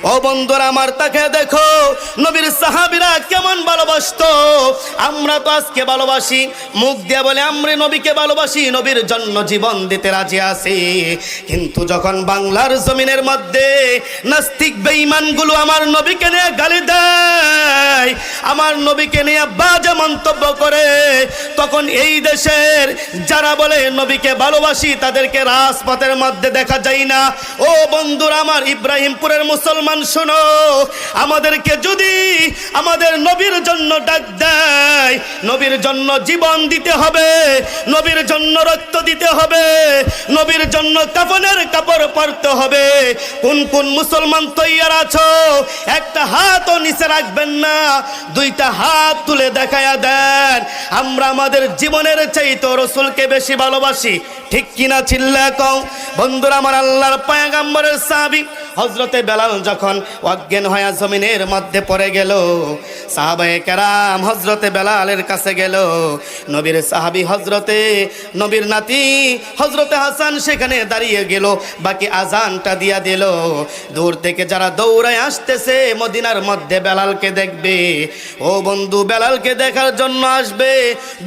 ও বন্ধুরা আমার, তাকে দেখো নবীর সাহাবীরা কেমন ভালোবাসতো। আমরা তো আজকে ভালোবাসি, মুখ দিয়ে বলে আমরা নবীকে ভালোবাসি, নবীর জন্য জীবন দিতে রাজি আছি, কিন্তু যখন বাংলার জমিনের মধ্যে নাস্তিক বেঈমানগুলো আমার নবীকে নিয়ে গালি দেয়, আমার নবীকে নিয়ে বাজে মন্তব্য করে, তখন এই দেশের যারা বলে নবীকে ভালোবাসি তাদেরকে রাজপথের মধ্যে দেখা যায় না। ও বন্ধুরা আমার, ইব্রাহিমপুরের মুসলমান শোনো, আমাদেরকে যদি আমাদের নবীর জন্য ডাক দেয়, নবীর জন্য জীবন দিতে হবে, নবীর জন্য রক্ত দিতে হবে, নবীর জন্য কাফনের কাপড় পরতে হবে। কোন কোন মুসলমান তৈয়ার আছো? একটা হাতও নিচে রাখবেন না, দুইটা হাত তুলে দেখায়া দেন আমরা আমাদের জীবনের চাইতে রাসূলকে বেশি ভালোবাসি। ঠিক কিনা চিল্লা কও। বন্ধুরা আমার, আল্লাহর পয়গম্বরের সাহাবী হযরতে বেলাল যখন অজ্ঞান হয়ে জমিনের মধ্যে পড়ে গেল, সাহাবায়ে কেরাম হযরতে বেলালের কাছে গেল। নবীর সাহাবী হযরতে নবীর নাতি হযরতে হাসান সেখানে দাঁড়িয়ে গেল, বাকি আজানটা দিয়া দিল। দূর থেকে যারা দৌড়ায় আসতেছে মদিনার মধ্যে বেলালকে দেখবে, ও বন্ধু বেলালকে দেখার জন্য আসবে।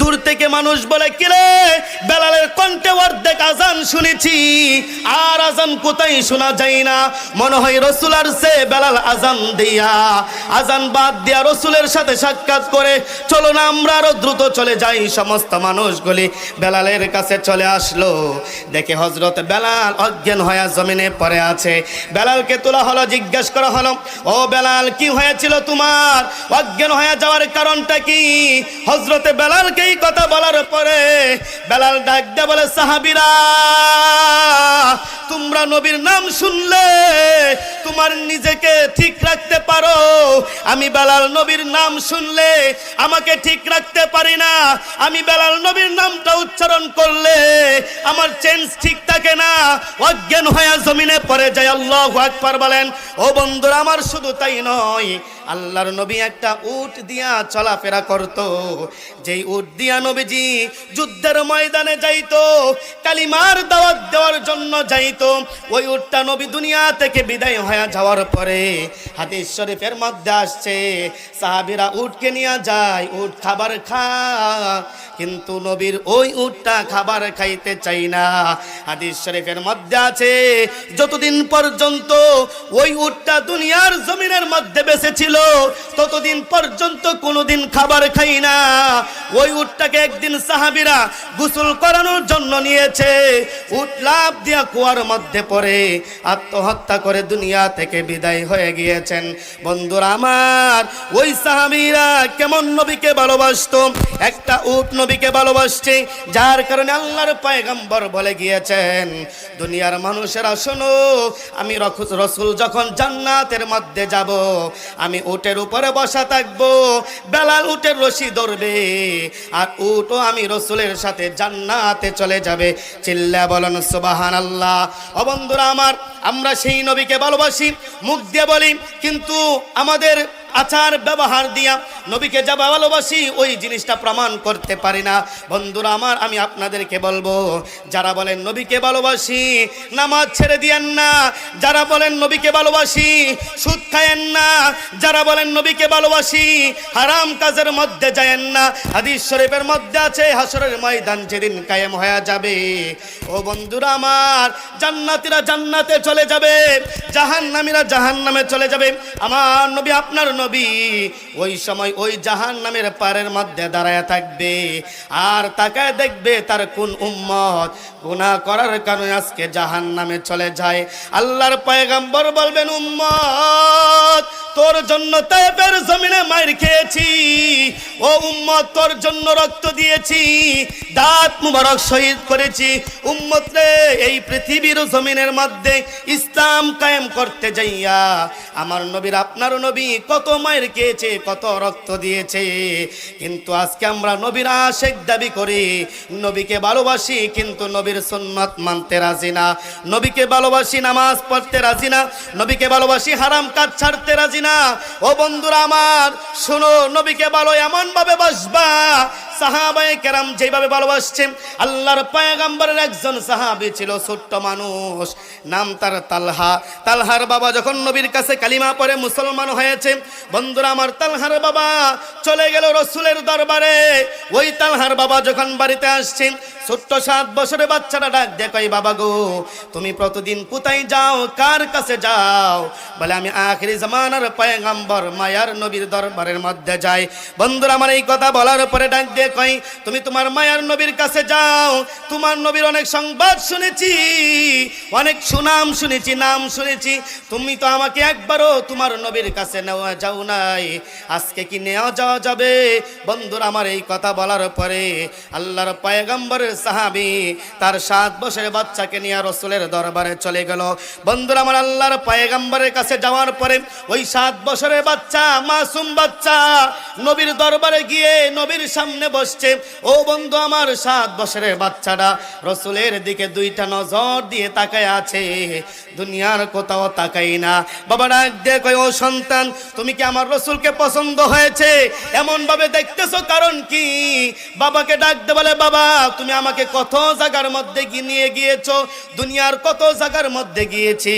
দূর থেকে মানুষ বলে, কিরে বেলালের কণ্ঠে অর্ধেক আজান শুনেছি, আর আজান কোথায় শোনা যায় না, মনে হয় রসুল আর সে বেলাল আজান দিয়া, আজান বাদ দিয়া রসুলের সাথে সাক্ষাৎ করে চলো না আমরা আরো দ্রুত চলে যাই। সমস্ত মানুষগুলি বেলালের কাছে চলে আসলো, দেখে হযরত বেলাল অজ্ঞান হয়ে জমিনে পড়ে আছে। বেলালকে তোলা হলো, জিজ্ঞেস করা হলো, ও বেলাল কি হয়েছিল তোমার, অজ্ঞান হয়ে যাওয়ার কারণটা কি? হযরতে বেলালকে এই কথা বলার পরে বেলাল ডাক দিয়ে বলে, সাহাবীরা তোমরা নবীর নাম শুনলে তোমার নিজেকে ঠিক রাখতে পারো, আমি বেলাল নবীর নাম শুনলে আমাকে ঠিক রাখতে পারি না, আমি বেলাল নবীর নামটা উচ্চারণ করলে আমার চেঞ্জ ঠিক থাকে না, অজ্ঞান হয়ে জমিনে পড়ে যায়। আল্লাহু আকবার বলেন। ও বন্ধুরা আমার, শুধু তাই নয়, আল্লাহর নবী একটা উট দিয়া চলাফেরা করত, যেই উট দিয়া নবীজি যুদ্ধের ময়দানে যাইতো, কালিমার দাওয়াত দেওয়ার জন্য যাইতো। ওই উটটা নবী দুনিয়া থেকে বিদায় হয়ে যাওয়ার পরে হাদিস শরীফের মধ্যে আসছে, সাহাবীরা উটকে নিয়ে যায়, উট খাবার কিন্তু নবীর ওই উটটা খাবার খাইতে চাই না। হাদিস শরীফের মধ্যে আছে, যতদিন পর্যন্ত ওই উটটা দুনিয়ার জমিনের মধ্যে বেঁচে ছিল ততদিন পর্যন্ত কোনোদিন খাবার খাই না। ওই উটটাকে একদিন সাহাবীরা গোসল করানোর জন্য নিয়েছে, উট লাফ দিয়া কুয়ার মধ্যে পড়ে আত্মহত্যা করে দুনিয়া থেকে বিদায় হয়ে গিয়েছেন। বন্ধুরা আমার, ওই সাহাবীরা কেমন নবীকে ভালোবাসতো, একটা উট নবীকে ভালোবাসছে, যার কারণে আল্লাহর পয়গম্বর বলে গিয়েছেন, দুনিয়ার মানুষেরা শোনো, আমি রাসূল যখন জান্নাতের মধ্যে যাব, আমি উটের উপরে বসা থাকবো, বেলাল উটের রশি ধরবে, আর উটও আমি রাসূলের সাথে জান্নাতে চলে যাবে। চিল্লা বলেন সুবহানাল্লাহ। ও বন্ধুরা আমার, আমরা সেই নবীকে ভালোবাসি, মুখ দিয়ে বলি, কিন্তু আমাদের আচার ব্যবহার দিয়া নবীকে যা ভালোবাসি ওই জিনিসটা প্রমাণ করতে পারি না। বন্ধুরা আমার, আমি আপনাদেরকে বলবো, যারা বলেন নবীকে ভালোবাসি নামাজ ছেড়ে দিয়েন না, যারা বলেন নবীকে ভালোবাসি সুদ খায়েন না, যারা বলেন নবীকে ভালোবাসি হারাম কাজের মধ্যে যায়েন না। হাদিস শরীফের মধ্যে আছে, হাসরের ময়দান যেদিন কায়েম হয়ে যাবে, ও বন্ধুরা আমার, জান্নাতীরা জান্নাতে চলে যাবে, জাহান্নামীরা জাহান্নামে চলে যাবে। আমার নবী, আপনার নবী ওই সময় ওই জাহান্নামের পারের মধ্যে দাঁড়ায় থাকবে, আর তাকায় দেখবে তার কোন উম্মত গুনাহ করার কারণে আজকে জাহান্নামে চলে যায়। আল্লাহর পয়গম্বর বলবেন, উম্মত তোর জন্য তায়েফের জমিনে মার খেয়েছি, ও উম্মত তোর জন্য রক্ত দিয়েছি, দাঁত মুবারক শহীদ করেছি, উম্মত রে এই পৃথিবীর জমিনের মধ্যে ইসলাম কায়েম করতে যাইয়া আমার নবীর আপনার নবী কত মার খেয়েছে, কত রক্ত দিয়েছে, কিন্তু আজকে আমরা নবীর আশিক দাবি করি, নবীকে ভালোবাসি কিন্তু নবীর সুন্নাত মানতে রাজি না, নবীকে ভালোবাসি নামাজ পড়তে রাজি না, নবীকে ভালোবাসি হারাম কাজ ছাড়তে রাজি না। ও বন্ধুরা আমার, শোনো, নবীকে ভালো এমন ভাবে বাসবা সাহাবায়ে কেরাম যেভাবে ভালোবাসছেন, আল্লাহর পয়গম্বরের একজন সাহাবী ছিল, ছোট্ট মানুষ, নাম তার তালহা। তালহার বাবা যখন নবীর কাছে কালিমা পড়ে মুসলমান হয়েছে, বন্ধুরা আমার, তালহার বাবা চলে গেল রসুলের দরবারে। ওই তালহার বাবা যখন বাড়িতে আসছেন, ছোট্ট 7 বছরের বাচ্চাটা ডাক দিয়ে কই, বাবা গো, তুমি প্রতিদিন কোথায় যাও, কার কাছে যাও? বলে, আমি আখিরি জামানার পয়গম্বর মায়ার নবীর দরবারের মধ্যে যাই। বন্ধুরা আমার, এই কথা বলার পরে ডাক দিয়ে কই, তুমি তোমার মায়ার নবীর কাছে যাও, তোমার নবীর অনেক সংবাদ শুনেছি, অনেক সুনাম শুনেছি, নাম শুনেছি, তুমি তো আমাকে একবারও তোমার নবীর কাছে নেওয়া যাও নাই, আজকে কি নেওয়া যাওয়া যাবে? বন্ধুরা আমার, এই কথা বলার পরে আল্লাহর পয়গম্বরের সাহাবী তার 7 বছরের বাচ্চাকে নিয়ে রসুলের দরবারে চলে গেল। বন্ধুরা আমার, আল্লাহর পয়গম্বরের কাছে যাওয়ার পরে ওই 7 বছরের বাচ্চা, মাসুম বাচ্চা, নবীর দরবারে গিয়ে নবীর সামনে বসছে। ও বন্ধু আমার, 7 বছরের বাচ্চাটা রসুলের দিকে 2টা নজর দিয়ে তাকায় আছে, দুনিয়ার কোথাও তাকাই না। বাবা ডাক দিয়ে কয়, ও সন্তান, তুমি কি আমার রসুলকে পছন্দ হয়েছে? এমন ভাবে দেখতেছো, কারণ কি? বাবাকে ডাক দে, বলে, বাবা, তুমি আমাকে কত জায়গার মধ্যে নিয়ে গিয়েছো, দুনিয়ার কত জায়গার মধ্যে গিয়েছি,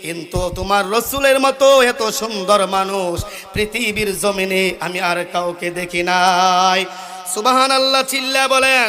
কিন্তু তোমার রসুলের মতো এত সুন্দর মানুষ পৃথিবীর জমিনে আমি আর কাউকে দেখি নাই। সুবহানাল্লাহ চিল্লা বলেন।